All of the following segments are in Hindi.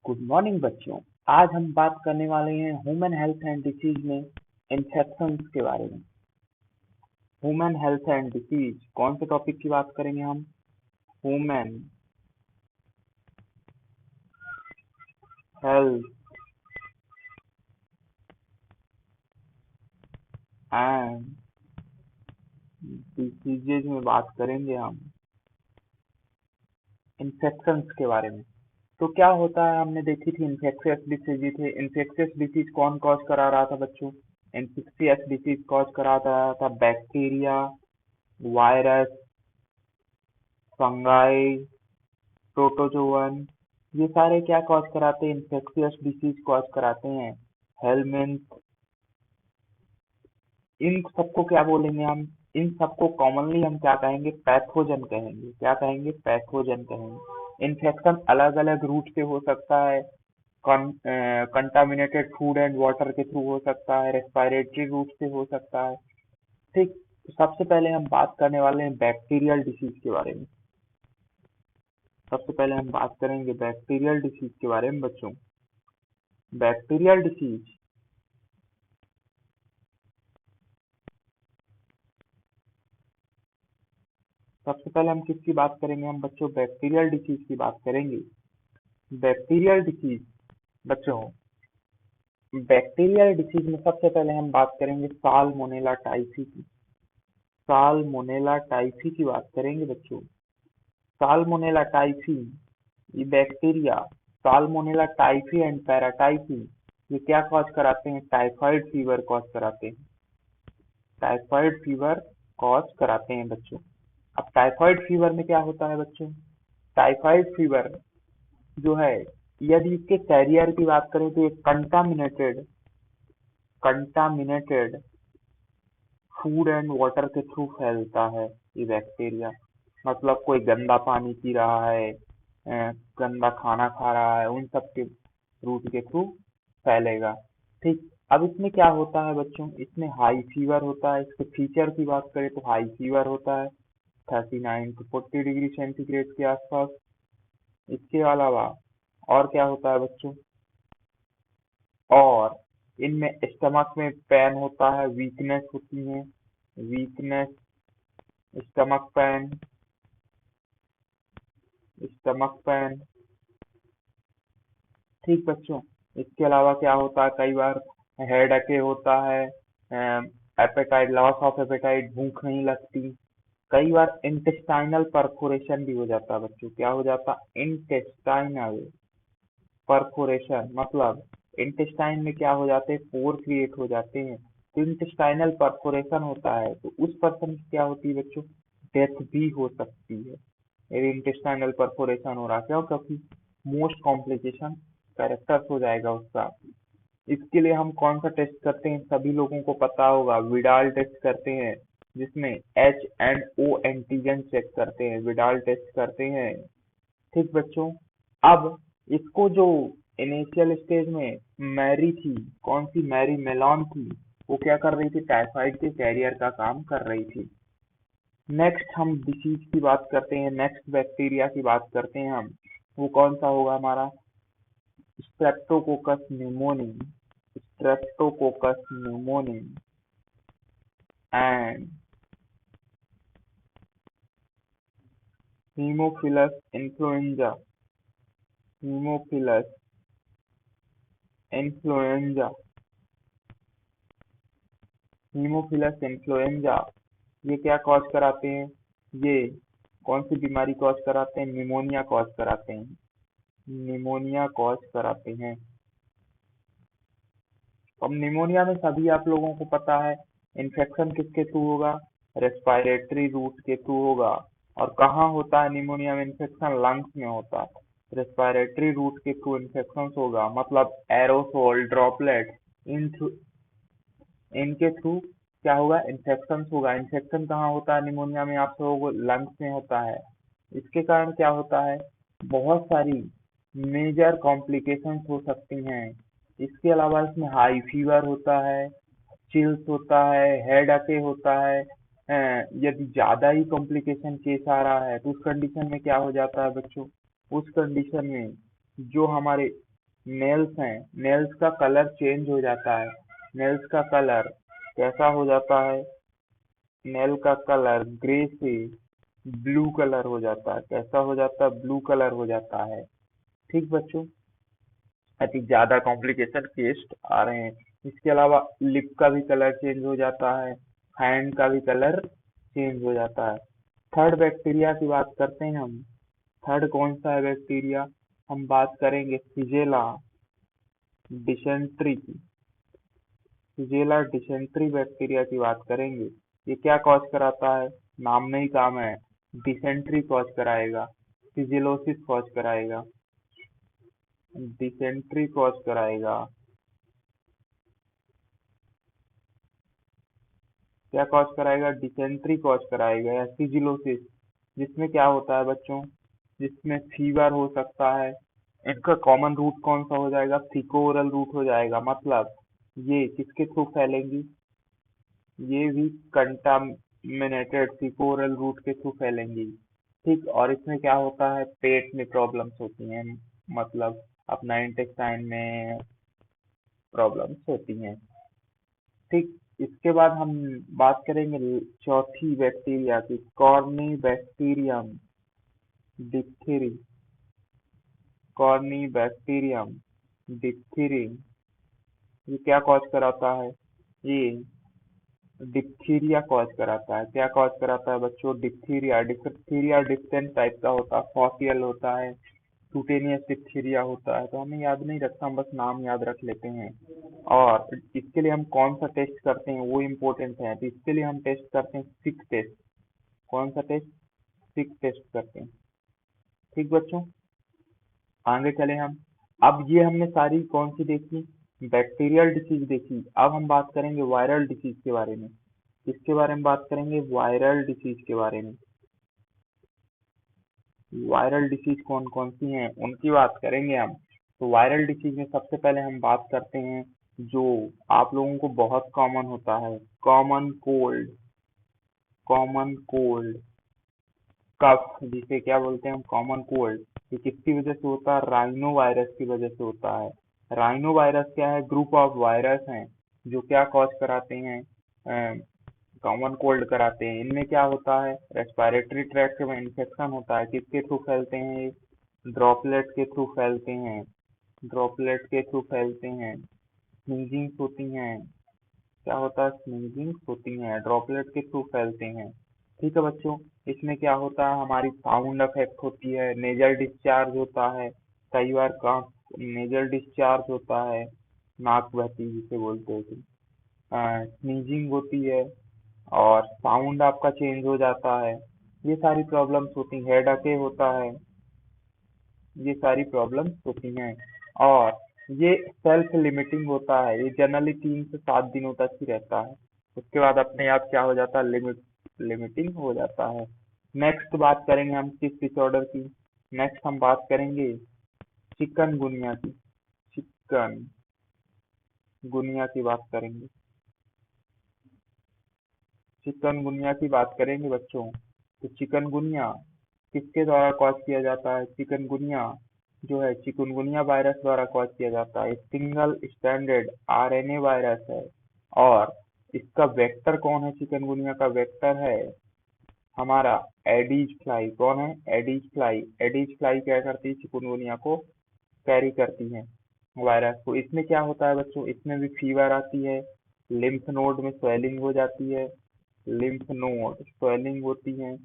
गुड मॉर्निंग बच्चों। आज हम बात करने वाले हैं ह्यूमन हेल्थ एंड डिसीज में इन्फेक्शंस के बारे में। ह्यूमन हेल्थ एंड डिसीज कौन से टॉपिक की बात करेंगे हम? ह्यूमन हेल्थ एंड डिसीजेज में बात करेंगे हम इन्फेक्शंस के बारे में। तो क्या होता है, हमने देखी थी इन्फेक्शियस डिसीज थे। इन्फेक्शियस डिसीज कौन कॉज करा रहा था बच्चों? इन्फेक्शियस डिसीज कॉज करा रहा था बैक्टीरिया, वायरस, फंगाई, प्रोटोजोवन। ये सारे क्या कॉज कराते हैं? इन्फेक्शियस डिसीज कॉज कराते हैं। हेलमिंथ, इन सबको क्या बोलेंगे हम? इन सबको कॉमनली हम क्या कहेंगे? पैथोजन कहेंगे। क्या कहेंगे? पैथोजन कहेंगे। इन्फेक्शन अलग अलग रूट से हो सकता है। कंटामिनेटेड फूड एंड वाटर के थ्रू हो सकता है, रेस्पिरेटरी रूट से हो सकता है। ठीक, तो सबसे पहले हम बात करने वाले हैं बैक्टीरियल डिसीज के बारे में। सबसे पहले हम बात करेंगे बैक्टीरियल डिसीज के बारे में बच्चों। बैक्टीरियल डिसीज सबसे पहले हम किसकी बात करेंगे हम बच्चों? बैक्टीरियल डिसीज की बात करेंगे। बैक्टीरियल डिसीज बच्चों, बैक्टीरियल डिसीज में सबसे पहले हम बात करेंगे साल्मोनेला टाइफी की। साल्मोनेला टाइफी की बात करेंगे बच्चों। साल्मोनेला टाइफी, ये bacteria salmonella typhi and paratyphi, ये क्या कॉज कराते हैं? टाइफाइड फीवर कॉज कराते हैं। टाइफाइड फीवर कॉज कराते हैं बच्चों। अब टाइफाइड फीवर में क्या होता है बच्चों? टाइफाइड फीवर जो है, यदि इसके कैरियर की बात करें तो ये contaminated contaminated food and water के थ्रू फैलता है। ये बैक्टीरिया मतलब कोई गंदा पानी पी रहा है, गंदा खाना खा रहा है, उन सब के रूट के थ्रू फैलेगा। ठीक, अब इसमें क्या होता है बच्चों? इसमें हाई फीवर होता है। इसके फीचर की बात करें तो हाई फीवर होता है 39 to 40 डिग्री सेंटीग्रेड के आसपास। इसके अलावा और क्या होता है बच्चों? और इनमें स्टमक में पेन होता है, वीकनेस होती है, weakness, stomach pain, stomach pain. ठीक बच्चों, इसके अलावा क्या होता है? कई बार हेड अके होता है, एपेटाइट, लॉस ऑफ एपेटाइट, भूख नहीं लगती। कई बार इंटेस्टाइनल परफोरेशन भी हो जाता है बच्चों। क्या हो जाता? इंटेस्टाइनल परफोरेशन, मतलब इंटेस्टाइन में क्या हो जाते हैं? पोर क्रिएट हो जाते हैं। तो इंटेस्टाइनल परफोरेशन होता है तो उस पर्सन की क्या होती है बच्चों? डेथ भी हो सकती है यदि इंटेस्टाइनल परफोरेशन हो रहा है। क्यों? क्योंकि मोस्ट कॉम्प्लिकेशन कैरेक्टर्स हो जाएगा उसका। इसके लिए हम कौन सा टेस्ट करते हैं? सभी लोगों को पता होगा, विडाल टेस्ट करते हैं, जिसमें H&O एंटीजन चेक करते हैं, विडाल टेस्ट करते हैं। ठीक बच्चों, अब इसको जो इनिशियल स्टेज में मैरी थी, कौन सी? मैरी मेलॉन थी, वो क्या कर रही थी? टाइफाइड के कैरियर का काम कर रही थी। नेक्स्ट हम डिसीज की बात करते हैं, नेक्स्ट बैक्टीरिया की बात करते हैं हम। वो कौन सा होगा हमारा? Streptococcus pneumoniae, Streptococcus pneumoniae and Haemophilus influenza. Haemophilus influenza, Haemophilus influenza, ये क्या कॉज कराते हैं? ये कौन सी बीमारी कॉज कराते हैं? निमोनिया कॉज कराते हैं। निमोनिया कॉज कराते हैं। अब निमोनिया में सभी आप लोगों को पता है इन्फेक्शन किसके थ्रू होगा? रेस्पिरेटरी रूट के थ्रू होगा। और कहाँ होता है निमोनिया में इन्फेक्शन? लंग्स में होता है। रेस्पिरेटरी रूट के थ्रू इन्फेक्शन होगा, मतलब एरोसोल, ड्रॉपलेट, इन इनके थ्रू क्या होगा? इन्फेक्शन होगा। इन्फेक्शन कहाँ होता है निमोनिया में? आप लोगों को लंग्स में होता है। इसके कारण क्या होता है? बहुत सारी मेजर कॉम्प्लिकेशंस हो सकती हैं। इसके अलावा इसमें हाई फीवर होता है, चिल्स होता है, हेड अके होता है। यदि ज्यादा ही कॉम्प्लिकेशन केस आ रहा है तो उस कंडीशन में क्या हो जाता है बच्चों? उस कंडीशन में जो हमारे नेल्स हैं, नेल्स का कलर चेंज हो जाता है। नेल्स का कलर कैसा हो जाता है? नेल का कलर ग्रे से ब्लू कलर हो जाता है। कैसा हो जाता है? ब्लू कलर हो जाता है। ठीक बच्चों, अति ज्यादा कॉम्प्लिकेशन केस आ रहे हैं। इसके अलावा लिप का भी कलर चेंज हो जाता है, हैंड का भी कलर चेंज हो जाता है। थर्ड बैक्टीरिया की बात करते हैं हम। थर्ड कौन सा है बैक्टीरिया? हम बात करेंगे फिजेला डिसेंट्री की। फिजेला डिसेंट्री बैक्टीरिया की बात करेंगे। ये क्या कॉज कराता है? नाम में ही काम है, डिसेंट्री कॉज कराएगा, फिजिलोसिस कॉज कराएगा, डिसेंट्री कॉज कराएगा। क्या कॉज कराएगा? डिसेंट्री कॉज कराएगा या फिजिलोसिस। जिसमें क्या होता है बच्चों? जिसमें फीवर हो सकता है। इनका कॉमन रूट कौन सा हो जाएगा? फिकोरल रूट हो जाएगा। मतलब ये किसके थ्रू फैलेंगी? ये भी कंटामिनेटेड फिकोरल रूट के थ्रू फैलेंगी। ठीक, और इसमें क्या होता है? पेट में प्रॉब्लम्स होती हैं, मतलब अपना इंटेस्टाइन में प्रॉब्लम्स होती हैं। ठीक, इसके बाद हम बात करेंगे चौथी बैक्टीरिया की, कॉर्नी बैक्टीरियम डिप्थीरी। कॉर्नी बैक्टीरियम डिप्थीरी, ये क्या कॉज कराता है? ये डिप्थीरिया कॉज कराता है। क्या कॉज कराता है बच्चों? डिप्थीरिया। डिप्थीरिया डिफरेंट टाइप का होता है, फॉसियल होता है, क्यूटेनियस डिप्थीरिया होता है। तो हमें याद नहीं रखता, हम बस नाम याद रख लेते हैं। और इसके लिए हम कौन सा टेस्ट करते हैं वो इम्पोर्टेंट है। तो इसके लिए हम टेस्ट करते हैं सिक टेस्ट। कौन सा टेस्ट? सिक टेस्ट करते हैं। ठीक बच्चों, आगे चले हम। अब ये हमने सारी कौन सी देखी? बैक्टीरियल डिसीज देखी। अब हम बात करेंगे वायरल डिसीज के बारे में। किसके बारे में बात करेंगे? वायरल डिसीज के बारे में। वायरल डिसीज कौन कौन सी हैं उनकी बात करेंगे हम। तो वायरल डिसीज में सबसे पहले हम बात करते हैं जो आप लोगों को बहुत कॉमन होता है, कॉमन कोल्ड। कॉमन कोल्ड, कफ जिसे क्या बोलते हैं हम? Common cold. ये किसकी वजह से होता है? राइनो वायरस की वजह से होता है। राइनो वायरस क्या है? ग्रुप ऑफ वायरस हैं जो क्या कॉज कराते हैं? कॉमन कोल्ड कराते हैं। इनमें क्या होता है? रेस्पिरेटरी ट्रैक्ट में इन्फेक्शन होता है। किसके थ्रू फैलते हैं ये? ड्रॉपलेट के थ्रू फैलते हैं। ड्रॉपलेट के थ्रू फैलते हैं। स्नीजिंग होती हैं। क्या होता है? स्नीजिंग होती हैं, ड्रॉपलेट के थ्रू फैलते हैं। ठीक है बच्चों, इसमें क्या होता है? हमारी साउंड अफेक्ट होती है, नेजल डिस्चार्ज होता है। कई बार का नेजल डिस्चार्ज होता है, नाक बहती जिसे बोलते हैं। स्नीजिंग होती है और साउंड आपका चेंज हो जाता है। ये सारी प्रॉब्लम्स होती हैं। हेडेक होता है। ये सारी प्रॉब्लम्स होती हैं। और ये सेल्फ लिमिटिंग होता है। ये जनरली 3 से 7 दिनों तक ही रहता है। उसके बाद अपने आप क्या हो जाता है? लिमिटिंग हो जाता है। नेक्स्ट बात करेंगे हम किस डिसऑर्डर की? नेक्स्ट हम बात करेंगे चिकनगुनिया की। चिकन गुनिया की बात करेंगे। चिकनगुनिया की बात करेंगे बच्चों। तो चिकनगुनिया किसके द्वारा कॉज किया जाता है? चिकनगुनिया जो है चिकनगुनिया वायरस द्वारा कॉज किया जाता है। सिंगल स्टैंडर्ड आरएनए वायरस है। और इसका वेक्टर कौन है? चिकनगुनिया का वेक्टर है हमारा एडीज फ्लाई। कौन है? Aedes fly. एडीज फ्लाई क्या करती है? चिकनगुनिया को कैरी करती है, वायरस को। इसमें क्या होता है बच्चों? इसमें भी फीवर आती है, लिम्फ नोड में स्वेलिंग हो जाती है, लिम्फ नोड स्वेलिंग होती है,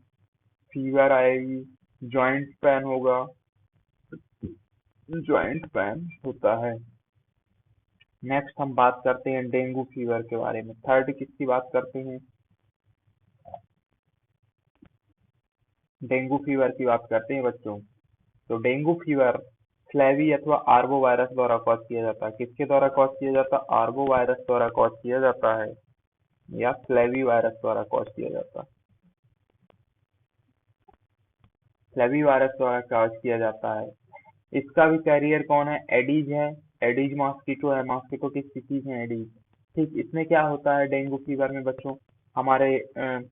फीवर आएगी, जॉइंट पेन होगा, जॉइंट पेन होता है। नेक्स्ट हम बात करते हैं डेंगू फीवर के बारे में। थर्ड किसकी बात करते हैं? डेंगू फीवर की बात करते हैं बच्चों। तो डेंगू फीवर फ्लैवी अथवा आर्बो वायरस द्वारा कॉज किया जाता है। किसके द्वारा कॉज किया जाता है? आर्बो वायरस द्वारा कॉज किया जाता है या फ्लैवी वायरस द्वारा कॉज किया जाता है। फ्लैवी वायरस द्वारा कॉज किया जाता है। इसका भी कैरियर कौन है? एडीज है। एडीज मॉस्किटो है। मॉस्किटो की स्पीसीज है एडीज। ठीक, इसमें क्या होता है डेंगू फीवर में बच्चों? हमारे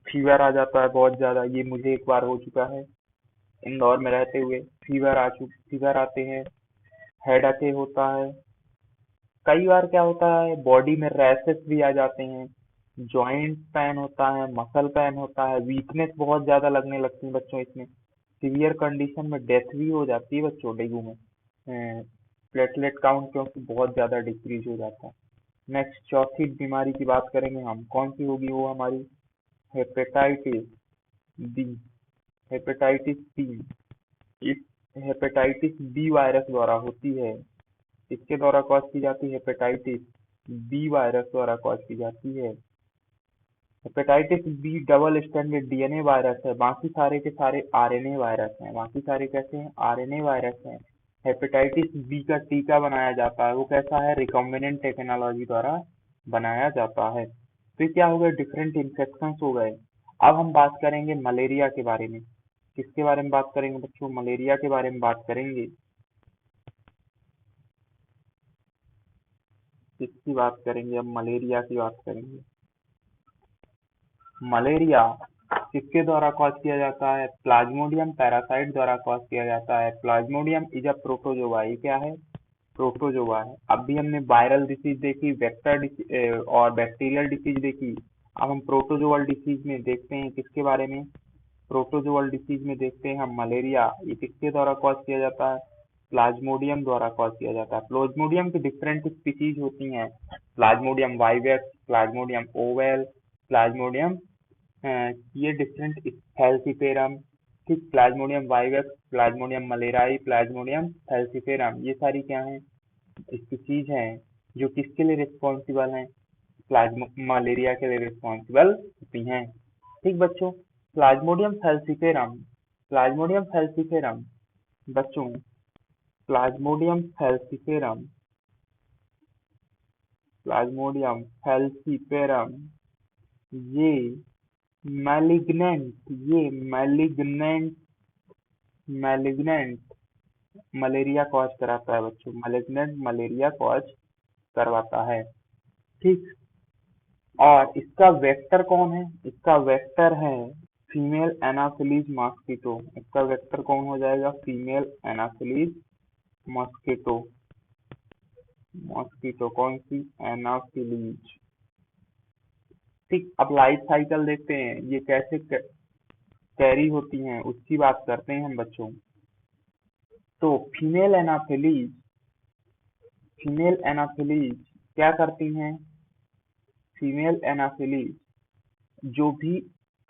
फीवर आ जाता है बहुत ज्यादा। ये मुझे एक बार हो चुका है इंदौर में रहते हुए। फीवर आते हैं हेडेक होता है। कई बार क्या होता है, बॉडी में रैशेस भी आ जाते हैं, जॉइंट पेन होता है, मसल पेन होता है, वीकनेस बहुत ज्यादा लगने लगती है बच्चों इसमें। सीवियर कंडीशन में डेथ भी हो जाती है बच्चों डेंगू में। प्लेटलेट काउंट क्योंकि बहुत ज्यादा डिक्रीज हो जाता है। नेक्स्ट चौथी बीमारी की बात करेंगे हम, कौन सी होगी वो हमारी, हेपेटाइटिस बी। हेपेटाइटिस बी, इस हेपेटाइटिस बी वायरस द्वारा होती है। इसके द्वारा कॉज की जाती है, हेपेटाइटिस बी वायरस द्वारा कॉज की जाती है। Hepatitis B double standard DNA virus है, बाकी सारे के सारे आरएनए वायरस हैं। बाकी सारे कैसे हैं, आरएनए वायरस हैं। हेपेटाइटिस बी का टीका बनाया जाता है, वो कैसा है, रिकॉम्बिनेंट टेक्नोलॉजी द्वारा बनाया जाता है। तो ये क्या हो गए, डिफरेंट इन्फेक्शन हो गए। अब हम बात करेंगे मलेरिया के बारे में। किसके बारे में बात करेंगे बच्चों, मलेरिया के बारे में बात करेंगे। किसकी बात करेंगे, अब मलेरिया की बात करेंगे। मलेरिया किसके द्वारा कॉज किया जाता है, प्लाज्मोडियम पैरासाइट द्वारा कॉज किया जाता है। प्लाज्मोडियम इज अ प्रोटोजोआ, ये क्या है, प्रोटोजोआ है। अब भी हमने वायरल डिसीज देखी, वेक्टर और बैक्टीरियल डिसीज देखी। अब हम प्रोटोजोअल डिसीज में देखते हैं किसके बारे में, प्रोटोजोअल डिसीज में देखते हैं हम मलेरिया, ये किसके द्वारा कॉज किया जाता है, प्लाज्मोडियम द्वारा कॉज किया जाता है। प्लाज्मोडियम की डिफरेंट स्पीसीज होती हैं, plasmodium vivax, plasmodium ovale, plasmodium ये डिफरेंट, फैल्सीफेरम, ठीक, plasmodium vivax, plasmodium malariae, plasmodium falciparum, ये सारी क्या हैं, स्पीसीज हैं जो किसके लिए रिस्पॉन्सिबल हैं, प्लाज्मो मलेरिया के लिए रिस्पॉन्सिबल होती हैं। ठीक बच्चों, प्लाज्मोडियम फैल्सीफेरम, प्लाज्मोडियम फैल्सीफेरम बच्चों, प्लाज्मोडियम फैल्सीफेरम, प्लाज्मोडियम फैल्सीफेरम ये मैलिग्नेंट, ये मैलिग्नेंट मलेरिया कॉज कराता है बच्चों, मैलिग्नेंट मलेरिया कॉज करवाता है। ठीक, और इसका वेक्टर कौन है, इसका वेक्टर है फीमेल एनाफिलीज मॉस्किटो। इसका वेक्टर कौन हो जाएगा, फीमेल एनाफिलीज मॉस्किटो। मॉस्किटो कौन सी, एनाफिलीज। ठीक, अब लाइफ साइकिल देखते हैं ये कैसे कैरी होती हैं, उसकी बात करते हैं हम बच्चों। तो फीमेल एनाफिलीज क्या करती हैं, फीमेल एनाफिलीज जो भी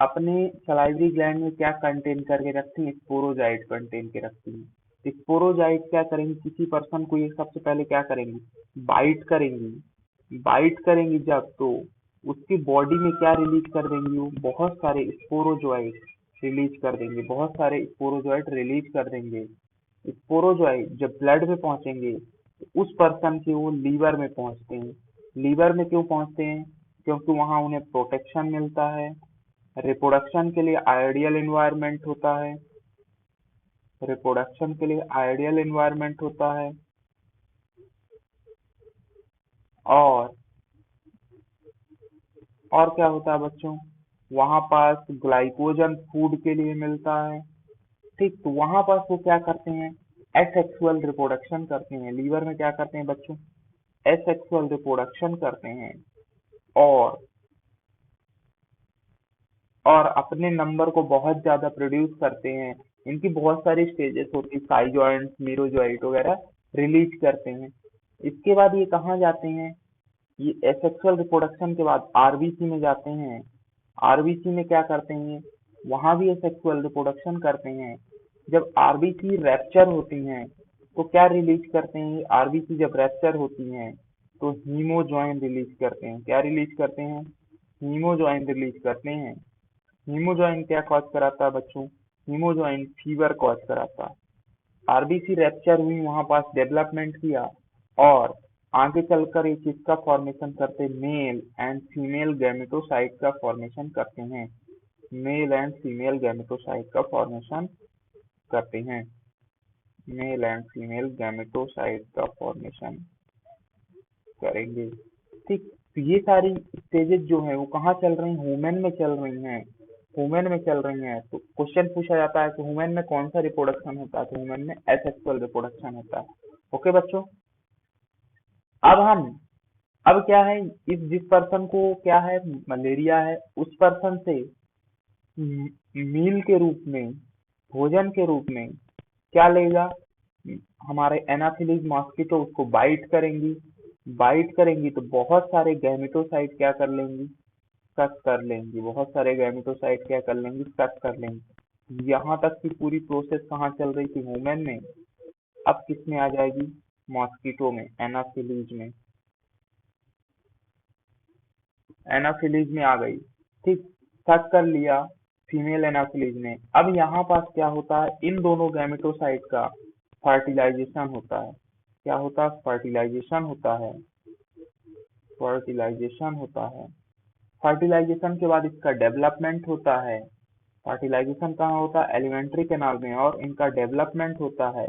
अपने सलाइवरी ग्लैंड में क्या कंटेन करके रखती हैं, स्पोरोजाइट कंटेन के रखती हैं। स्पोरोजाइट क्या करेंगी, किसी पर्सन को ये सबसे पहले क्या करेंगी, बाइट करेंगी। बाइट करेंगी जब, तो उसकी बॉडी में क्या रिलीज कर देंगी, वो बहुत सारे स्पोरोजोइट रिलीज कर देंगे, बहुत सारे स्पोरोजोइट रिलीज कर देंगे। स्पोरोजोइट जब ब्लड में पहुंचेंगे तो उस पर्सन के वो लीवर में पहुंचते हैं। लीवर में क्यों पहुंचते हैं, क्योंकि वहां उन्हें प्रोटेक्शन मिलता है, रिप्रोडक्शन के लिए आइडियल इन्वायरमेंट होता है, रिप्रोडक्शन के लिए आइडियल इन्वायरमेंट होता है। और और क्या होता है बच्चों, वहां पास ग्लाइकोजन फूड के लिए मिलता है। ठीक, तो वहां पास वो क्या करते हैं, एसेक्सुअल रिप्रोडक्शन करते हैं। लीवर में क्या करते हैं बच्चों, एसेक्सुअल रिप्रोडक्शन करते हैं। और और अपने नंबर को बहुत ज्यादा प्रोड्यूस करते हैं। इनकी बहुत सारी स्टेजेस होती है, साइजॉइंट, मीरोजॉइट वगैरह रिलीज करते हैं। इसके बाद ये कहाँ जाते हैं, ये एसेक्सुअल रिप्रोडक्शन के बाद आरबीसी में जाते हैं। आरबीसी में क्या करते हैं, वहां भी एसेक्सुअल रिप्रोडक्शन करते हैं। जब आरबीसी रैप्चर होती हैं तो क्या रिलीज करते हैं, आरबीसी जब रैप्चर होती हैं तो हीमोजॉइन रिलीज करते हैं। क्या रिलीज करते हैं, हीमोजॉइन रिलीज करते हैं। हीमोजॉइन क्या कॉज कराता है बच्चों, हीमोजॉइन फीवर कॉज कराता है। आरबीसी रैप्चर हुई, वहां पास डेवलपमेंट किया, और आगे चलकर ये किसका फॉर्मेशन करते हैं, मेल एंड फीमेल गैमेटोसाइट का फॉर्मेशन करते हैं। मेल एंड फीमेल गैमेटोसाइट का फॉर्मेशन करते हैं। मेल एंड फीमेल गैमेटोसाइट का फॉर्मेशन करेंगे। ठीक, तो ये सारी स्टेजेस जो है वो कहाँ चल रही हैं, ह्यूमन में चल रही हैं। ह्यूमन में चल रही हैं, तो क्वेश्चन पूछा जाता है कि ह्यूमन में कौन सा रिप्रोडक्शन होता है, तो ह्यूमन में एसेक्सुअल रिप्रोडक्शन होता है। ओके बच्चों। अब हम अब क्या है, इस जिस पर्सन को क्या है, मलेरिया है, उस पर्सन से मील के रूप में, भोजन के रूप में क्या लेगा, हमारे एनाफिलीज मॉस्किटो उसको बाइट करेंगी। बाइट करेंगी तो बहुत सारे गैमेटोसाइट क्या कर लेंगी, सक कर लेंगी। बहुत सारे गैमेटोसाइट क्या कर लेंगी, सक कर लेंगी। यहाँ तक की पूरी प्रोसेस कहाँ चल रही थी, ह्यूमन में। अब किसमें आ जाएगी, मॉस्किटो में, एनाफिलीज में। एनाफिलीज में आ गई, ठीक। सक कर लिया फीमेल एनाफिलीज ने। अब यहाँ पास क्या होता है, इन दोनों गैमेटोसाइट का फर्टिलाइजेशन होता है। क्या होता है, फर्टिलाइजेशन होता है। फर्टिलाइजेशन होता है। फर्टिलाइजेशन के बाद इसका डेवलपमेंट होता है। फर्टिलाइजेशन कहाँ होता है, एलिमेंट्री कैनाल में, और इनका डेवलपमेंट होता है।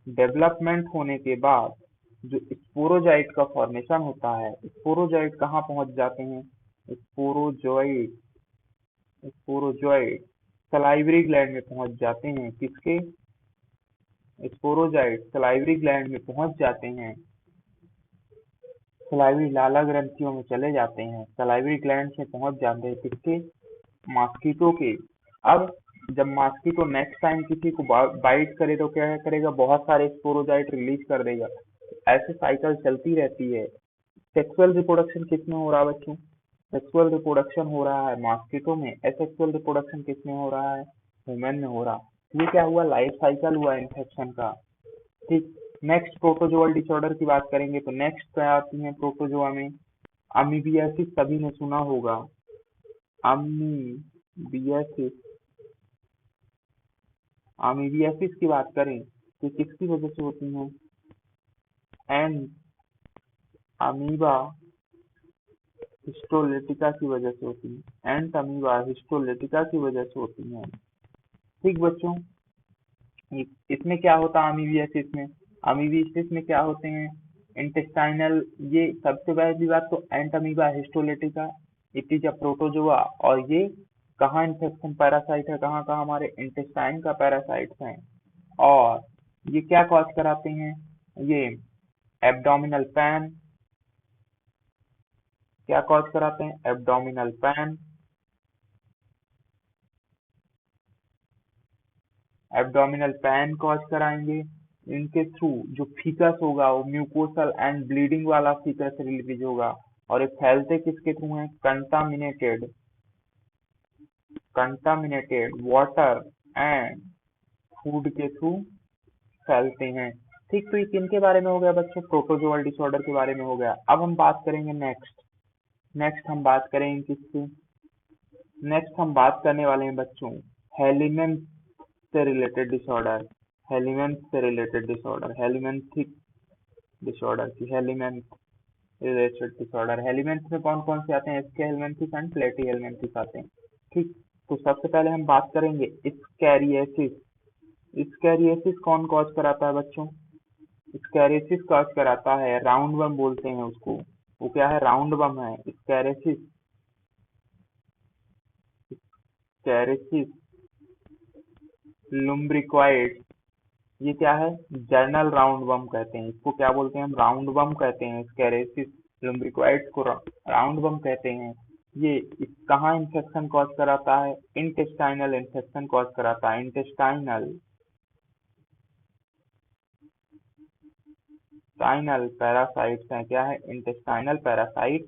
डेवलपमेंट होने के बाद जो स्पोरोजाइट का फॉर्मेशन होता है, स्पोरोजाइट कहाँ पहुंच जाते हैं, स्पोरोजोइट, स्पोरोजोइट सलाइवरी ग्लैंड में पहुंच जाते हैं। किसके, स्पोरोजाइट सलाइवरी ग्लैंड में पहुंच जाते हैं। सलाइवरी लाला ग्रंथियों में चले जाते हैं, सलाइवरी ग्लैंड से पहुंच जाते हैं। किसके, मॉस्किटो के। अब जब मॉस्किटो नेक्स्ट टाइम किसी को बाइट करे तो क्या करेगा, बहुत सारे स्पोरोजाइट रिलीज कर देगा। ऐसे साइकिल चलती रहती है। सेक्सुअल रिप्रोडक्शन किसमें हो रहा है बच्चों, सेक्सुअल रिप्रोडक्शन हो रहा है मॉस्किटो में। एसेक्सुअल रिप्रोडक्शन किसमें हो रहा है, ह्यूमन में हो रहा। ये क्या हुआ, लाइफ साइकिल हुआ इन्फेक्शन का, ठीक। नेक्स्ट प्रोटोजोअल डिसऑर्डर की बात करेंगे तो नेक्स्ट क्या आती है प्रोटोजोआ में, अमीबियासिस, सभी ने सुना होगा। अमीबियासिस, अमीबियासिस की बात करें तो किसकी वजह से होती है, एंड अमीबा हिस्टोलेटिका की वजह से होती है। एंट अमीबा हिस्टोलेटिका की वजह से होती है, ठीक बच्चों। इसमें क्या होता है, अमीबियासिस में, अमीबियासिस में क्या होते हैं, इंटेस्टाइनल, ये सबसे पहली बात तो entamoeba histolytica, it is a protozoa. और ये कहाँ इन्फेक्शन पैरासाइट है, कहाँ कहाँ हमारे इंटेस्टाइन का पैरासाइट है। और ये क्या कॉज कराते हैं, ये एब्डोमिनल पैन, क्या कॉज कराते हैं, abdominal pan. Abdominal pan cause कराएंगे। इनके थ्रू जो फीकस होगा वो म्यूकोसल एंड ब्लीडिंग वाला फीकस रिलीज होगा। और ये फैलते किसके थ्रू हैं, contaminated, contaminated water and food के थ्रू फैलते हैं, ठीक। तो ये किनके बारे में हो गया बच्चों, प्रोटोजोअल डिसऑर्डर के बारे में हो गया। अब हम बात करेंगे नेक्स्ट, नेक्स्ट हम बात करेंगे किसकी, नेक्स्ट हम बात करने वाले हैं बच्चों हेलिमेंथ से रिलेटेड डिसऑर्डर, हेलिमेंथ से रिलेटेड डिसऑर्डर, हेलिमेंथिक डिसऑर्डर की, हेलिमेंथ रिलेटेड डिसऑर्डर। हेलिमेंथ में कौन कौन से आते हैं, इसके हेलमेंथिस एंड प्लेटी हेलमेंथिस आते हैं, ठीक। तो सबसे पहले हम बात करेंगे स्कैरिएसिस। स्कैरिएसिस कौन कॉज कराता है बच्चों, स्कैरिएसिस कॉज कराता है, राउंड बम बोलते हैं उसको, वो क्या है, राउंड बम है स्कैरिएसिस। स्कैरिएसिस लुम्ब्रिक्वाइड, ये क्या है, जर्नल राउंड बम कहते हैं इसको, क्या बोलते हैं हम, राउंड बम कहते हैं। स्कैरेसिस लुम्ब्रिक्वाइड्स को राउंड बम कहते हैं। ये कहाँ इन्फेक्शन कॉज कराता है, इंटेस्टाइनल इन्फेक्शन कॉज कराता है, इंटेस्टाइनल, इंटेस्टाइनल पैरासाइट्स हैं, क्या है, इंटेस्टाइनल पैरासाइट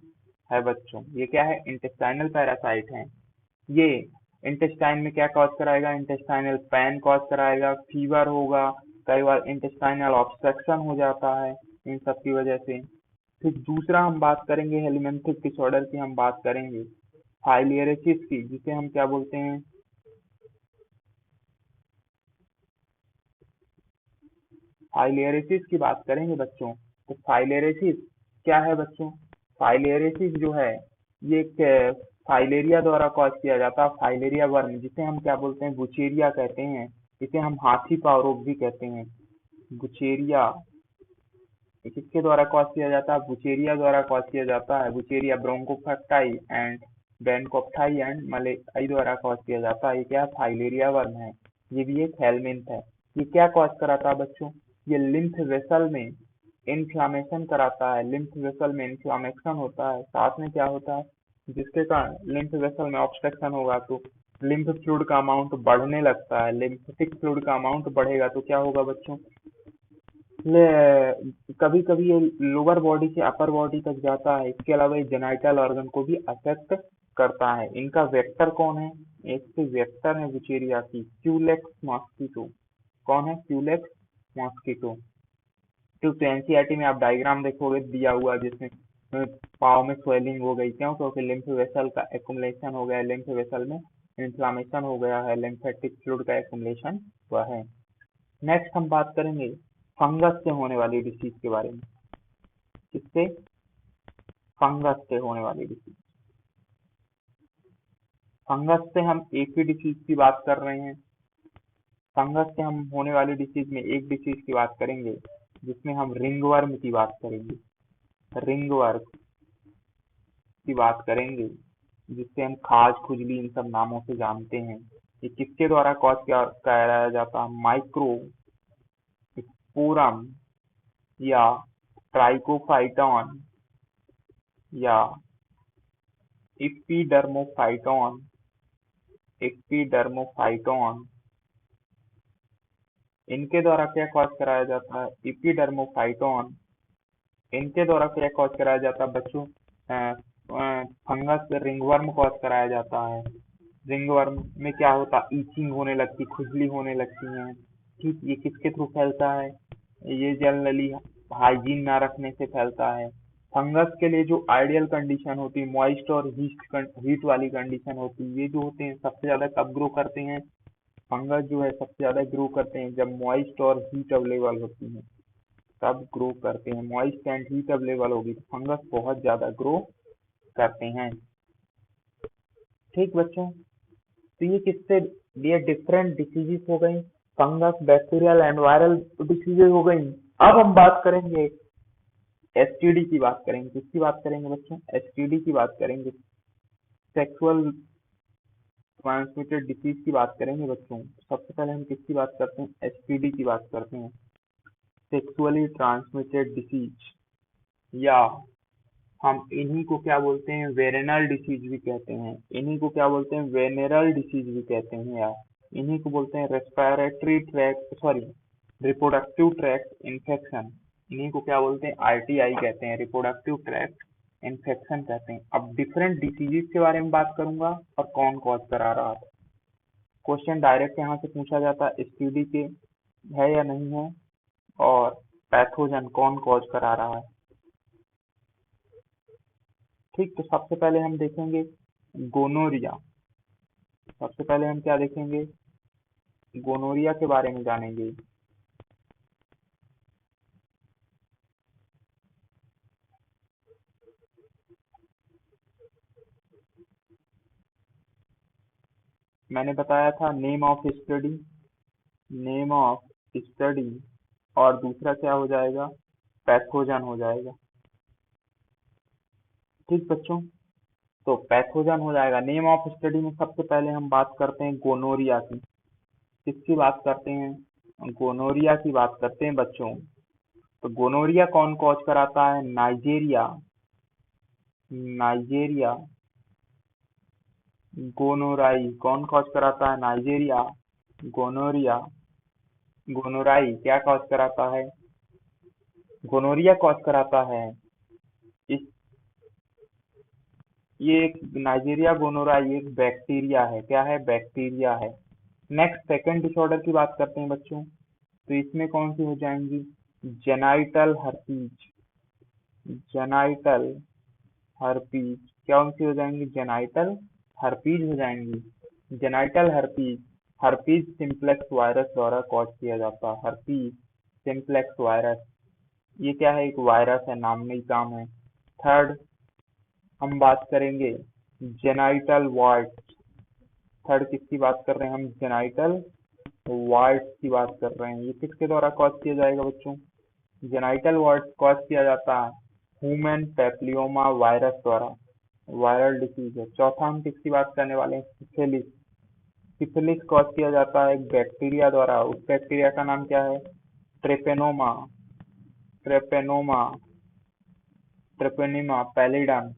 है बच्चों। ये क्या है, इंटेस्टाइनल पैरासाइट है। ये इंटेस्टाइन में क्या कॉज कराएगा, इंटेस्टाइनल पैन कॉज कराएगा, फीवर होगा, कई बार इंटेस्टाइनल ऑब्स्ट्रक्शन हो जाता है इन सब की वजह से। फिर दूसरा हम बात करेंगे हेलिमेंथिक डिसऑर्डर की, हम बात करेंगे फाइलियरेसिस की, जिसे हम क्या बोलते हैं, फाइलियरेसिस की बात करेंगे बच्चों। तो फाइलियरेसिस क्या है बच्चों, फाइलियरेसिस जो है ये एक फाइलेरिया द्वारा कॉज किया जाता है। फाइलेरिया वर्म, जिसे हम क्या बोलते हैं, बुचेरिया कहते हैं। इसे हम हाथी पाँव रोग भी कहते हैं, बुचेरिया। ये किसके द्वारा कॉज किया जाता है, बुचेरिया द्वारा कॉज किया जाता है। बुचेरिया ब्रोंकोफाइटाई एंड बेनकोप्टाई एंड मलेरिया द्वारा कॉज किया जाता है। ये क्या फाइलेरिया वर्म है, ये भी एक हेलमिंथ है। ये क्या कॉज कराता है बच्चों, ये लिम्फ वेसल में इन्फ्लामेशन कराता है, लिम्फ वेसल में इन्फ्लामेशन होता है, साथ में क्या होता है, जिसके कारण लिम्फ वेसल में ऑब्स्ट्रक्शन होगा तो लिम्फ फ्लूइड का अमाउंट बढ़ने लगता है, लिम्फेटिक फ्लूइड का अमाउंट बढ़ेगा तो क्या होगा बच्चों, कभी कभी ये लोअर बॉडी से अपर बॉडी तक जाता है। इसके अलावा ये जेनाइटल ऑर्गन को भी अफेक्ट करता है। इनका वेक्टर कौन है, इसके वेक्टर है विचेरिया की क्यूलेक्स मॉस्किटो। कौन है, क्यूलेक्स मॉस्किटो। तो एनसीईआरटी में आप डायग्राम देखोगे दिया हुआ जिसमें पाँव में स्वेलिंग हो गई, क्यों, क्योंकि लिम्फ वेसल का एक्युमुलेशन हो गया, लिम्फ वेसल में इन्फ्लामेशन हो गया है, लिम्फेटिक फ्लूइड का एक्युमुलेशन हुआ है। नेक्स्ट हम बात करेंगे फंगस से होने वाली डिसीज के बारे में। किससे, फंगस से होने वाली डिसीज। फंगस से हम एक ही डिसीज की बात कर रहे हैं। फंगस से हम होने वाली डिसीज में एक डिसीज की बात करेंगे जिसमें हम रिंगवर्म की बात करेंगे, रिंगवर्म की बात करेंगे, जिससे हम खाज खुजली इन सब नामों से जानते हैं। ये किसके द्वारा कॉज कराया जाता है, माइक्रो स्पोरम या ट्राइकोफाइटॉन या इपिडर्मोफाइटॉन, एपिडर्मोफाइटॉन, इनके द्वारा क्या कॉज कराया जाता है, इपिडर्मोफाइटॉन, इनके द्वारा क्या कॉज कराया जाता है बच्चों, फंगस रिंगवर्म कॉज कराया जाता है। रिंगवर्म में क्या होता है, ईचिंग होने लगती, खुजली होने लगती है। ठीक, ये किसके थ्रू फैलता है, ये जनरली हाइजीन ना रखने से फैलता है। फंगस के लिए जो आइडियल कंडीशन होती है, मॉइस्ट और हीट वाली कंडीशन होती है। ये जो होते हैं सबसे ज्यादा कब ग्रो करते हैं, फंगस जो है सबसे ज्यादा ग्रो करते हैं जब मॉइस्ट और हीट अवेलेबल होती है, तब ग्रो करते हैं। मॉइस्ट एंड हीट अवेलेबल होगी तो फंगस बहुत ज्यादा ग्रो करते हैं। ठीक बच्चों, तो ये किससे, ये डिफरेंट डिसीजेस हो गई, fungus, bacterial and viral diseases हो गई। अब हम बात करेंगे एसटीडी की बात करेंगे। किसकी बात करेंगे बच्चों, एसटीडी की बात करेंगे, सेक्सुअल ट्रांसमिटेड डिसीज की बात करेंगे बच्चों। सबसे पहले हम किसकी बात करते हैं, एसटीडी की बात करते हैं, सेक्सुअली ट्रांसमिटेड डिसीज, या हम इन्हीं को क्या बोलते हैं, वेरेनल डिसीज भी कहते हैं। इन्हीं को क्या बोलते हैं, वेनेरल डिसीज भी कहते हैं, या इन्हीं को बोलते हैं respiratory tract, sorry, reproductive tract infection. इन्हीं को क्या बोलते हैं, आरटीआई कहते हैं, रिप्रोडक्टिव ट्रैक्ट इन्फेक्शन कहते हैं। अब डिफरेंट डिसीजेस के बारे में बात करूंगा और कौन कॉज करा रहा था। क्वेश्चन डायरेक्ट यहाँ से पूछा जाता है, एसटीडी के है या नहीं है, और पैथोजन कौन कॉज करा रहा है। ठीक, तो सबसे पहले हम देखेंगे गोनोरिया। सबसे पहले हम क्या देखेंगे, गोनोरिया के बारे में जानेंगे। मैंने बताया था name of study, name of study, और दूसरा क्या हो जाएगा, पैथोजन हो जाएगा। ठीक बच्चों, तो पैथोजन हो जाएगा। नेम ऑफ स्टडी में सबसे पहले हम बात करते हैं गोनोरिया की। किसकी बात करते हैं, गोनोरिया की बात करते हैं बच्चों। तो गोनोरिया कौन कॉज कराता है, नाइजीरिया, नाइजीरिया गोनोराई कौन कॉज कराता है, नाइजीरिया गोनोरिया, गोनोराई क्या कॉज कराता है, गोनोरिया कॉज कराता है। इस ये एक नाइजीरिया गोनोराई एक बैक्टीरिया है, क्या है, बैक्टीरिया है। नेक्स्ट सेकंड डिसऑर्डर की बात करते हैं बच्चों। तो इसमें कौन सी हो जाएंगी, जेनाइटल हर्पीज, जेनाइटल हर्पीज कौन सी हो जाएंगी, जेनाइटल हर्पीज हो जाएंगी। Genital herpes, herpes simplex virus द्वारा कॉज किया जाता है, हर्पीज सिंप्लेक्स वायरस। ये क्या है, एक वायरस है, नाम में ही काम है। थर्ड हम बात करेंगे जेनाइटल वार्ट। थर्ड किसकी बात कर रहे हैं हम, जेनाइटल वार्ट की बात कर रहे हैं। ये किसके द्वारा कॉज किया जाएगा बच्चों, जेनाइटल वार्ट कॉज किया जाता है ह्यूमन पैप्लियोमा वायरस द्वारा, वायरल डिसीज है। चौथा हम किसकी बात करने वाले हैं, सिफिलिस। सिफिलिस कॉज किया जाता है एक बैक्टीरिया द्वारा, उस बैक्टीरिया का नाम क्या है, Treponema, Treponema, Treponema pallidum,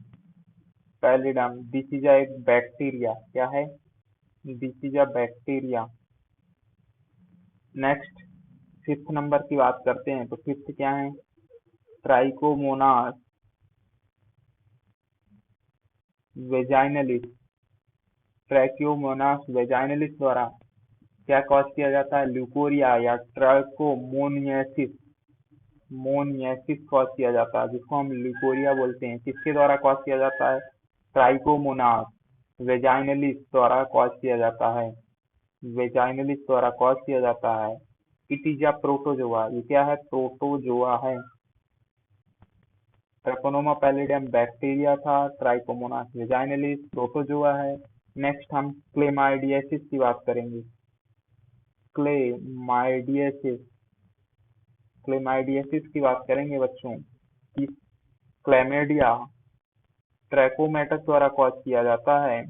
pallidum. This is एक बैक्टीरिया, क्या है? This is a bacteria. Next fifth number की बात करते हैं, तो फिफ्थ क्या है? ट्राइकोमोनास वेजाइनलिस, ट्रैक्योमोनास वेजाइनलिस द्वारा क्या कॉज किया जाता है? ल्यूकोरिया या ट्राइकोमोनियासिस, मोनियासिस कॉज किया जाता है, जिसको हम ल्यूकोरिया बोलते हैं। किसके द्वारा कॉज किया जाता है? ट्राइकोमोनास वेजाइनलिस द्वारा कॉज किया जाता है, वेजाइनलिस द्वारा कॉज किया जाता है। इट इज अ प्रोटोजोआ, ये क्या है? प्रोटोजोआ है। ट्रेपोनोमा पैलिडियम बैक्टीरिया था, ट्राइकोमोनास वेजाइनलिस प्रोटोजोआ है। नेक्स्ट हम क्लेमाइडियसिस की बात करेंगे। क्लेमाइडियसिस, क्लेमाइडियसिस की बात करेंगे बच्चों। कि क्लेमेडिया ट्रैकोमैटस द्वारा कॉज किया जाता है,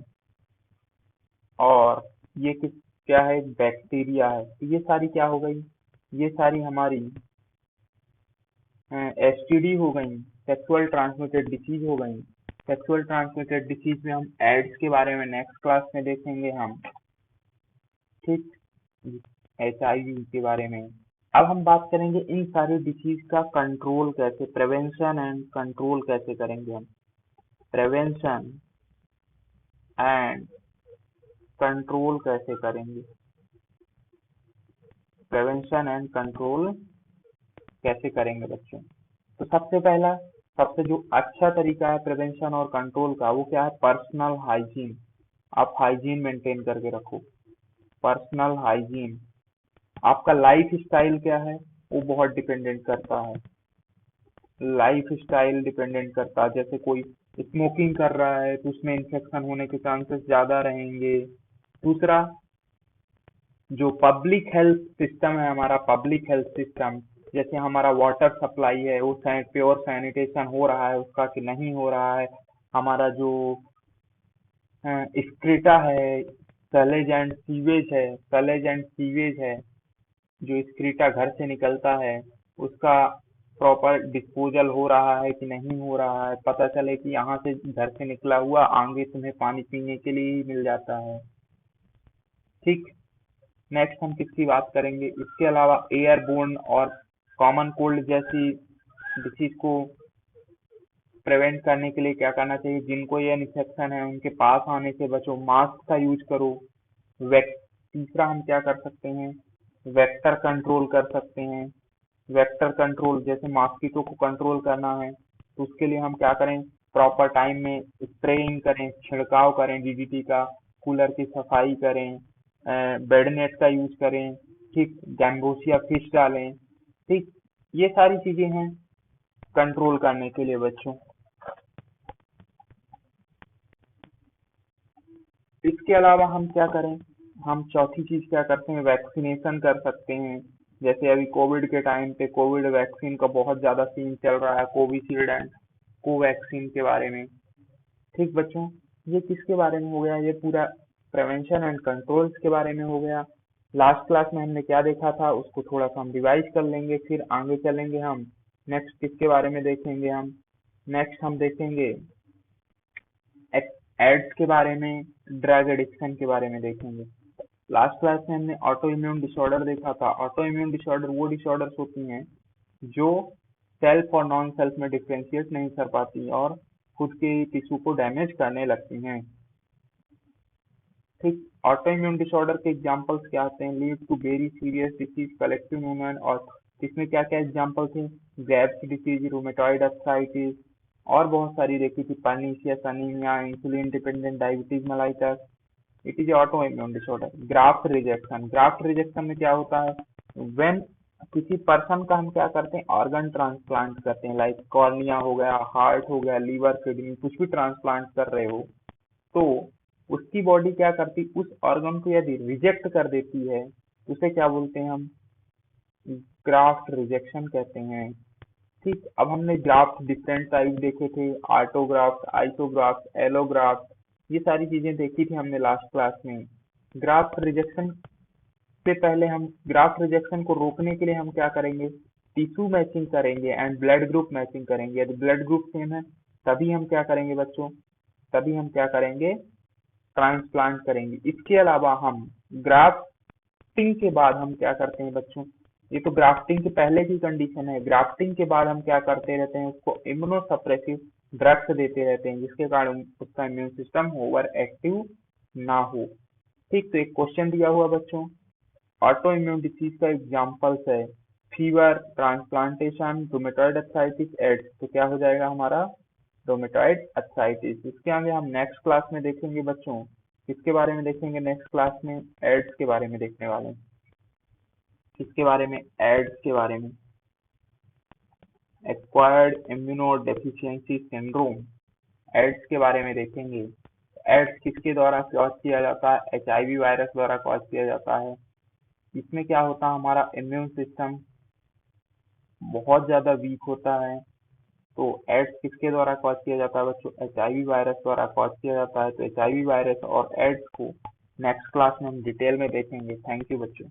और ये किस क्या है? बैक्टीरिया है। तो ये सारी क्या हो गई? ये सारी हमारी एसटीडी हो गई, सेक्सुअल ट्रांसमिटेड डिसीज हो गई। सेक्सुअल ट्रांसमिटेड डिसीज में हम एड्स के बारे में नेक्स्ट क्लास में देखेंगे हम, ठीक, एचआईवी के बारे में। अब हम बात करेंगे इन सारी डिसीज का कंट्रोल कैसे, प्रिवेंशन एंड कंट्रोल कैसे करेंगे हम। प्रिवेंशन एंड कंट्रोल कैसे करेंगे, प्रिवेंशन एंड कंट्रोल कैसे करेंगे बच्चों? तो सबसे पहला, सबसे जो अच्छा तरीका है प्रिवेंशन और कंट्रोल का, वो क्या है? Personal hygiene. आप हाइजीन मेंटेन करके रखो, पर्सनल हाइजीन। आपका लाइफ स्टाइल क्या है, वो बहुत डिपेंडेंट करता है, लाइफ स्टाइल डिपेंडेंट करता है। जैसे कोई स्मोकिंग कर रहा है तो उसमें इन्फेक्शन होने के चांसेस ज्यादा रहेंगे। दूसरा, जो पब्लिक हेल्थ सिस्टम है हमारा, पब्लिक हेल्थ सिस्टम, जैसे हमारा वाटर सप्लाई है वो प्योर सैनिटेशन हो रहा है उसका कि नहीं हो रहा है। हमारा जो स्क्रीटा है, सलेज एंड सीवेज है, सलेज एंड सीवेज है, जो स्क्रीटा घर से निकलता है उसका प्रॉपर डिस्पोजल हो रहा है कि नहीं हो रहा है। पता चले कि यहाँ से घर से निकला हुआ आगे तुम्हें पानी पीने के लिए ही मिल जाता है, ठीक। नेक्स्ट हम किसकी बात करेंगे? इसके अलावा एयरबोर्न और कॉमन कोल्ड जैसी डिसीज को प्रिवेंट करने के लिए क्या करना चाहिए? जिनको ये इन्फेक्शन है उनके पास आने से बचो, मास्क का यूज करो। तीसरा हम क्या कर सकते हैं? वेक्टर कंट्रोल कर सकते हैं। वेक्टर कंट्रोल, जैसे मॉस्किटो को कंट्रोल करना है तो उसके लिए हम क्या करें? प्रॉपर टाइम में स्प्रेइंग करें, छिड़काव करें डीडीटी का, कूलर की सफाई करें, बेड नेट का यूज करें, ठीक, गैम्बोसिया फिश डालें, ठीक। ये सारी चीजें हैं कंट्रोल करने के लिए बच्चों। इसके अलावा हम क्या करें? हम चौथी चीज क्या करते हैं? वैक्सीनेशन कर सकते हैं। जैसे अभी कोविड के टाइम पे कोविड वैक्सीन का बहुत ज्यादा सीन चल रहा है, कोविशील्ड एंड कोवैक्सीन के बारे में, ठीक बच्चों। ये किसके बारे में हो गया? ये पूरा प्रिवेंशन एंड कंट्रोल्स के बारे में हो गया। लास्ट क्लास में हमने क्या देखा था उसको थोड़ा सा हम रिवाइज कर लेंगे, फिर आगे चलेंगे हम। नेक्स्ट किसके बारे में देखेंगे हम? नेक्स्ट हम देखेंगे एड्स के बारे में, ड्रग एडिक्शन के बारे में देखेंगे। लास्ट क्लास में हमने ऑटो इम्यून डिसऑर्डर देखा था। ऑटो इम्यून डिसऑर्डर वो डिसऑर्डर्स होती हैं जो सेल्फ और नॉन सेल्फ में डिफ्रेंशिएट नहीं कर पाती और खुद के टिश्यू को डैमेज करने लगती हैं, ठीक। ऑटो इम्यून डिसऑर्डर के एग्जांपल्स क्या आते हैं? Lead to very serious disease, collective movement, और इसमें क्या क्या एग्जांपल थे? ग्रेव्स डिसीज, रूमेटॉइड अर्थराइटिस, और बहुत सारी देखी थी, pernicious anaemia, insulin dependent diabetes mellitus. It is auto immune disorder. Graft rejection, graft rejection में क्या होता है? व्हेन किसी पर्सन का हम क्या करते हैं? ऑर्गन ट्रांसप्लांट करते हैं, लाइक कॉर्निया हो गया, हार्ट हो गया, लीवर, किडनी, कुछ भी ट्रांसप्लांट कर रहे हो तो उसकी बॉडी क्या करती? उस ऑर्गन को यदि रिजेक्ट कर देती है तो उसे क्या बोलते हैं हम? ग्राफ्ट रिजेक्शन कहते हैं, ठीक। अब हमने ग्राफ्ट डिफरेंट टाइप देखे थे, आर्टोग्राफ्ट, आइसोग्राफ्ट, एलोग्राफ्ट, ये सारी चीजें देखी थी हमने लास्ट क्लास में। ग्राफ्ट रिजेक्शन इससे पहले हम ग्राफ्ट रिजेक्शन को रोकने के लिए हम क्या करेंगे, टिश्यू मैचिंग करेंगे एंड ब्लड ग्रुप मैचिंग करेंगे। यदि ब्लड ग्रुप सेम है तभी हम क्या करेंगे बच्चों, तभी हम क्या करेंगे, ट्रांसप्लांट करेंगे। इसके अलावा हम ग्राफ्टिंग के बाद हम क्या करते हैं बच्चों, ये तो ग्राफ्टिंग के पहले की कंडीशन है, ग्राफ्टिंग के बाद हम क्या करते रहते हैं, उसको इम्यूनोसप्रेसिव ड्रग्स देते रहते हैं जिसके कारण उसका इम्यून सिस्टम ओवर एक्टिव ना हो। ठीक, तो एक क्वेश्चन दिया हुआ बच्चों, ऑटो इम्यून डिसीज का एग्जाम्पल्स है fever, transplantation, rheumatoid arthritis, AIDS. तो क्या हो जाएगा हमारा, रूमेटॉइड अर्थराइटिस। इसके आगे हम नेक्स्ट क्लास में देखेंगे बच्चों, किसके बारे में देखेंगे नेक्स्ट क्लास में, एड्स के बारे में देखने वाले हैं। किसके बारे में, एड्स के बारे में, एक्वायर्ड इम्यूनोडेफिशिएंसी सिंड्रोम, एड्स के बारे में देखेंगे। एड्स किसके द्वारा कॉज किया जाता है, एचआईवी वायरस द्वारा कॉज किया जाता है। इसमें क्या होता है, हमारा इम्यून सिस्टम बहुत ज्यादा वीक होता है। तो एड्स किसके द्वारा कॉज किया जाता है बच्चों, एचआईवी वायरस द्वारा कॉज किया जाता है। तो एचआईवी वायरस और एड्स को नेक्स्ट क्लास में हम डिटेल में देखेंगे। थैंक यू बच्चों।